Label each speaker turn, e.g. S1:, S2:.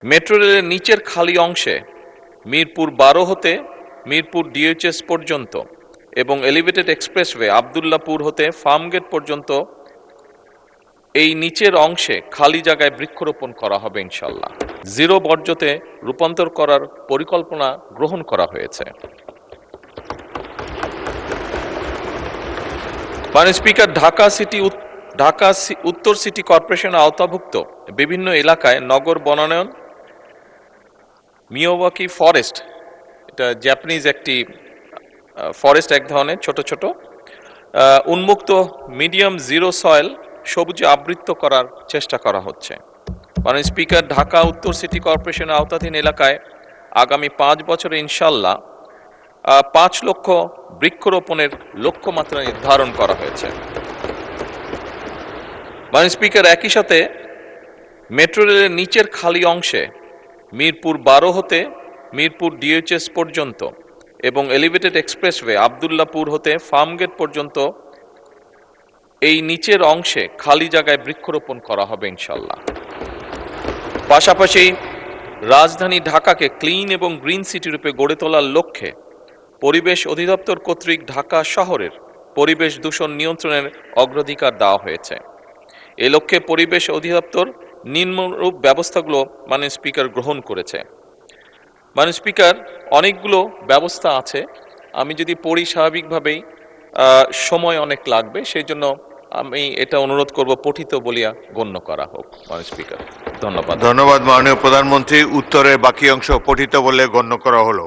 S1: Metro রেলের নিচের খালি অংশে মিরপুর 12 হতে মিরপুর ডিএইচএস পর্যন্ত এবং এলিভেটেড এক্সপ্রেসওয়ে আবদুল্লাপুর হতে ফার্মগেট পর্যন্ত এই নিচের অংশে খালি জায়গায় বৃক্ষরোপণ করা হবে ইনশাল্লাহ। জিরো বর্জ্যতে রূপান্তর করার পরিকল্পনা গ্রহণ করা হয়েছে। মাননীয় স্পিকার, ঢাকা উত্তর সিটি কর্পোরেশনের আওতাভুক্ত বিভিন্ন এলাকায় নগর বনায়ন, মিয়াওয়াকি ফরেস্ট, এটা জাপানিজ একটি ফরেস্ট, এক ধরনের ছোট ছোট উন্মুক্ত মিডিয়াম জিরো সয়েল সবুজে আবৃত করার চেষ্টা করা হচ্ছে। মাননীয় স্পিকার, ঢাকা উত্তর সিটি কর্পোরেশনের আওতাধীন এলাকায় আগামী 5 বছরে ইনশাল্লাহ 5 লক্ষ বৃক্ষরোপণের লক্ষ্যমাত্রা নির্ধারণ করা হয়েছে। মাননীয় স্পিকার, একই সাথে মেট্রো রেলের নিচের খালি অংশে মিরপুর 12 হতে মিরপুর ডিএইচএস পর্যন্ত এবং এলিভেটেড এক্সপ্রেসওয়ে আবদুল্লাপুর হতে ফার্মগেট পর্যন্ত এই নিচের অংশে খালি জায়গায় বৃক্ষরোপণ করা হবে ইনশাল্লাহ। পাশাপাশি রাজধানী ঢাকাকে ক্লিন এবং গ্রিন সিটি রূপে গড়ে তোলার লক্ষ্যে পরিবেশ অধিদপ্তর কর্তৃক ঢাকা শহরের পরিবেশ দূষণ নিয়ন্ত্রণের অগ্রাধিকার দেওয়া হয়েছে। এ লক্ষ্যে পরিবেশ অধিদপ্তর নিম্নরূপ ব্যবস্থাগুলো মাননীয় স্পিকার গ্রহণ করেছে। মাননীয় স্পিকার, অনেকগুলো ব্যবস্থা আছে, আমি যদি পড়ি স্বাভাবিকভাবেই সময় অনেক লাগবে, সেই জন্য আমি এটা অনুরোধ করব পঠিত বলিয়া গণ্য করা হোক। মাননীয় স্পিকার, ধন্যবাদ।
S2: ধন্যবাদ মাননীয় প্রধানমন্ত্রী। উত্তরের বাকি অংশ পঠিত বলে গণ্য করা হলো।